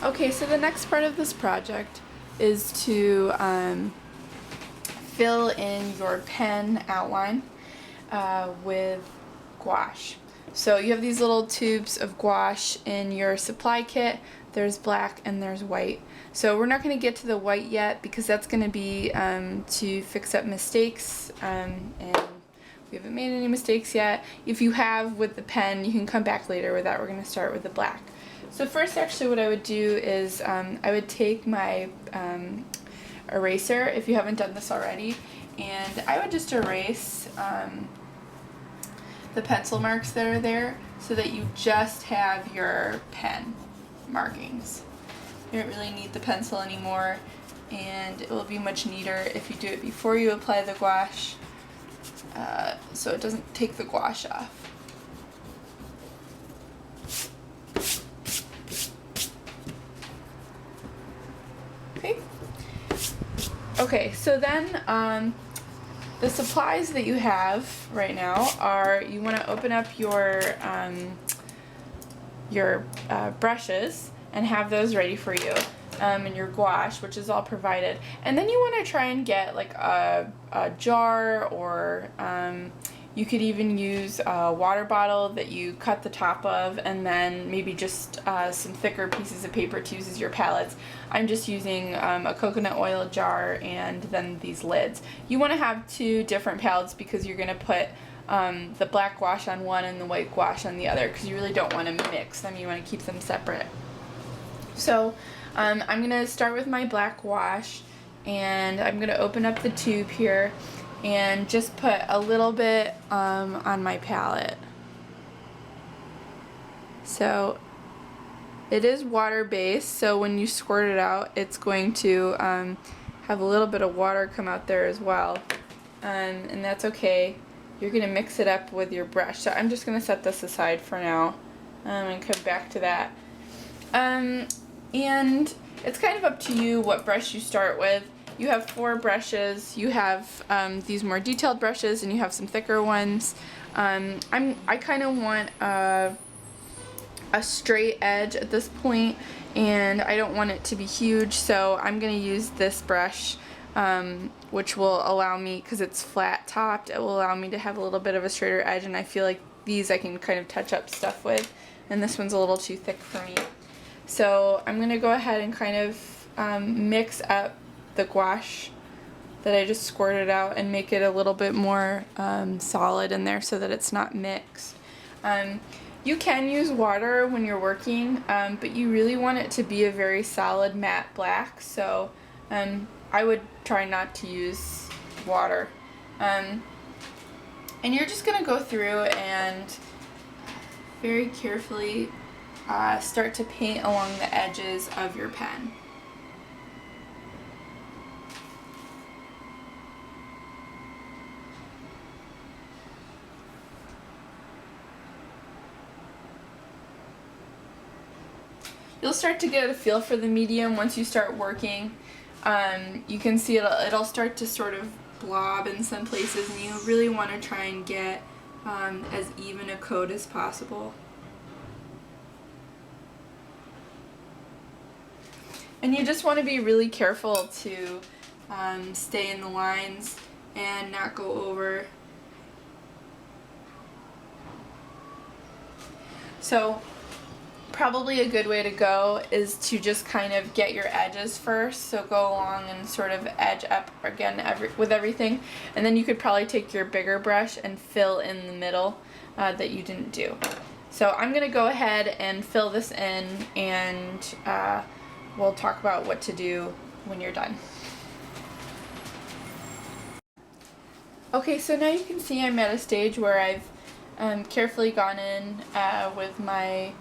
Okay, so the next part of this project is to fill in your pen outline with gouache. So you have these little tubes of gouache in your supply kit. There's black and there's white. So we're not going to get to the white yet because that's going to be to fix up mistakes, and we haven't made any mistakes yet. If you have with the pen, you can come back later with that. We're going to start with the black. So first, actually, what I would do is I would take my eraser, if you haven't done this already, and I would just erase the pencil marks that are there so that you just have your pen markings. You don't really need the pencil anymore, and it will be much neater if you do it before you apply the gouache, so it doesn't take the gouache off. Okay, so then the supplies that you have right now are, you want to open up your brushes and have those ready for you, and your gouache, which is all provided. And then you want to try and get like a jar, or you could even use a water bottle that you cut the top of, and then maybe just some thicker pieces of paper to use as your palettes. I'm just using a coconut oil jar and then these lids. You want to have two different palettes because you're going to put the black gouache on one and the white gouache on the other, because you really don't want to mix them. You want to keep them separate. So I'm going to start with my black gouache, and I'm going to open up the tube here and just put a little bit on my palette. So it is water based, so when you squirt it out, it's going to have a little bit of water come out there as well, and that's okay. You're going to mix it up with your brush. So I'm just going to set this aside for now and come back to that. And it's kind of up to you what brush you start with. You have 4 brushes. You have these more detailed brushes, and you have some thicker ones. I kind of want a straight edge at this point, and I don't want it to be huge, so I'm going to use this brush, which will allow me, because it's flat topped, it will allow me to have a little bit of a straighter edge, and I feel like these I can kind of touch up stuff with, and this one's a little too thick for me. So I'm going to go ahead and kind of mix up the gouache that I just squirted out and make it a little bit more solid in there so that it's not mixed. You can use water when you're working, but you really want it to be a very solid matte black, so I would try not to use water. And you're just going to go through and very carefully start to paint along the edges of your pen. You'll start to get a feel for the medium once you start working. You can see it'll start to sort of blob in some places, and you really want to try and get as even a coat as possible. And you just want to be really careful to stay in the lines and not go over. So probably a good way to go is to just kind of get your edges first, so go along and sort of edge up again with everything, and then you could probably take your bigger brush and fill in the middle that you didn't do. So I'm going to go ahead and fill this in, and we'll talk about what to do when you're done. Okay, so now you can see I'm at a stage where I've carefully gone in with my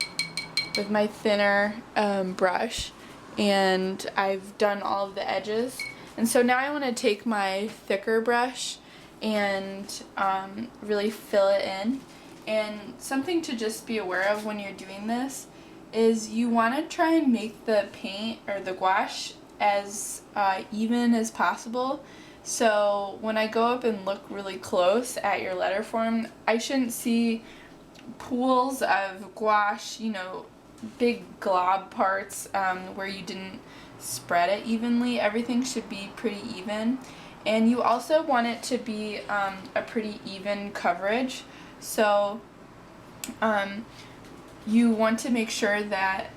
thinner brush, and I've done all of the edges. And so now I want to take my thicker brush and really fill it in. And something to just be aware of when you're doing this is you want to try and make the paint or the gouache as even as possible. So when I go up and look really close at your letter form, I shouldn't see pools of gouache, you know, big glob parts where you didn't spread it evenly. Everything should be pretty even. And you also want it to be a pretty even coverage. So you want to make sure that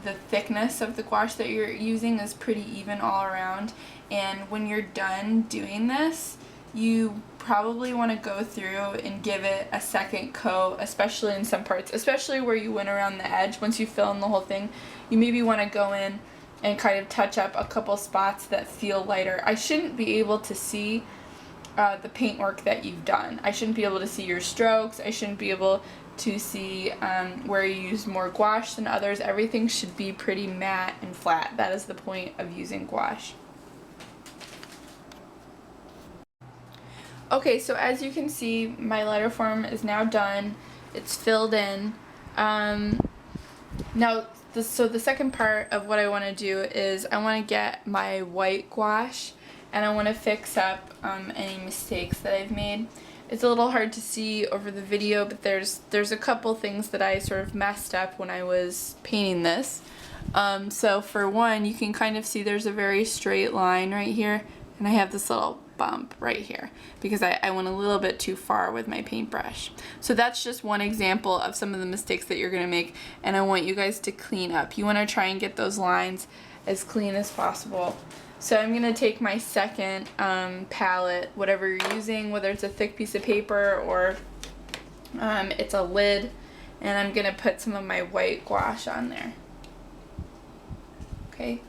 the thickness of the gouache that you're using is pretty even all around. And when you're done doing this, you probably want to go through and give it a second coat, especially in some parts, especially where you went around the edge. Once you fill in the whole thing, you maybe want to go in and kind of touch up a couple spots that feel lighter. I shouldn't be able to see the paintwork that you've done. I shouldn't be able to see your strokes. I shouldn't be able to see where you use more gouache than others. Everything should be pretty matte and flat. That is the point of using gouache. Okay, so as you can see, my letter form is now done. It's filled in. Now, so the second part of what I want to do is I want to get my white gouache and I want to fix up any mistakes that I've made. It's a little hard to see over the video, but there's a couple things that I sort of messed up when I was painting this. So for one, you can kind of see there's a very straight line right here, and I have this little bump right here because I went a little bit too far with my paintbrush. So that's just one example of some of the mistakes that you're going to make, and I want you guys to clean up. You want to try and get those lines as clean as possible. So I'm going to take my second palette, whatever you're using, whether it's a thick piece of paper or it's a lid, and I'm going to put some of my white gouache on there. Okay.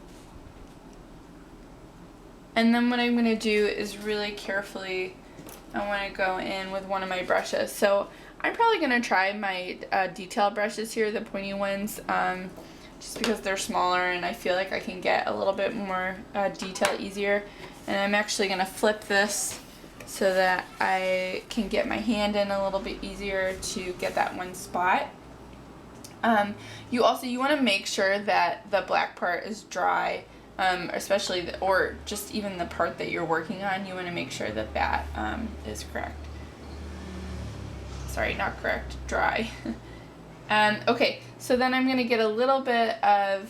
And then what I'm going to do is really carefully, I want to go in with one of my brushes. So I'm probably going to try my detail brushes here, the pointy ones, just because they're smaller and I feel like I can get a little bit more detail easier. And I'm actually going to flip this so that I can get my hand in a little bit easier to get that one spot. You want to make sure that the black part is dry. Especially, or just even the part that you're working on, you want to make sure that that is correct. Sorry, not correct, dry. Okay, so then I'm going to get a little bit of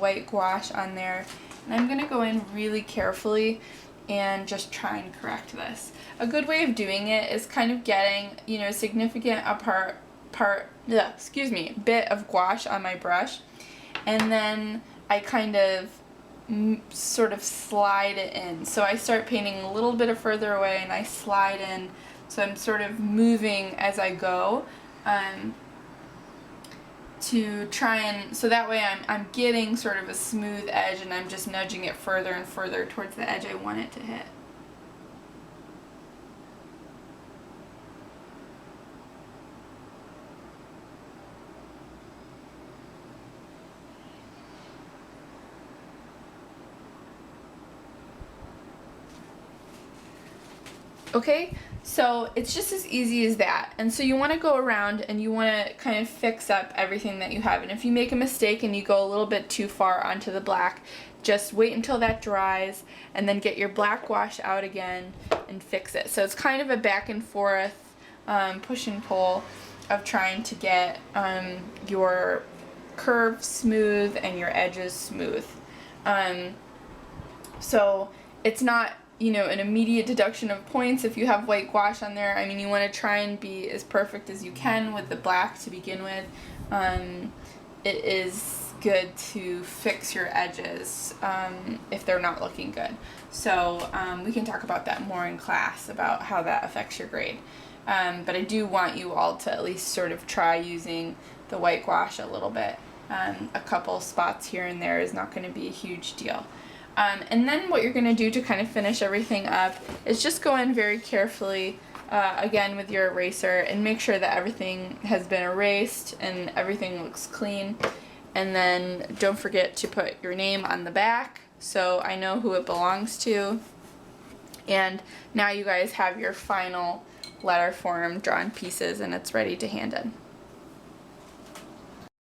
white gouache on there, and I'm going to go in really carefully and just try and correct this. A good way of doing it is kind of getting, a significant bit of gouache on my brush, and then I kind of sort of slide it in. So I start painting a little bit further away and I slide in. So I'm sort of moving as I go to try and, so that way I'm getting sort of a smooth edge and I'm just nudging it further and further towards the edge I want it to hit. Okay, so it's just as easy as that. And so you want to go around and you want to kind of fix up everything that you have. And if you make a mistake and you go a little bit too far onto the black, just wait until that dries and then get your black gouache out again and fix it. So it's kind of a back and forth push and pull of trying to get your curves smooth and your edges smooth. So it's not an immediate deduction of points if you have white gouache on there. I mean, you want to try and be as perfect as you can with the black to begin with. It is good to fix your edges if they're not looking good. So we can talk about that more in class about how that affects your grade. But I do want you all to at least sort of try using the white gouache a little bit. A couple spots here and there is not going to be a huge deal. And then what you're going to do to kind of finish everything up is just go in very carefully, again with your eraser, and make sure that everything has been erased and everything looks clean. And then don't forget to put your name on the back so I know who it belongs to. And now you guys have your final letter form drawn pieces and it's ready to hand in.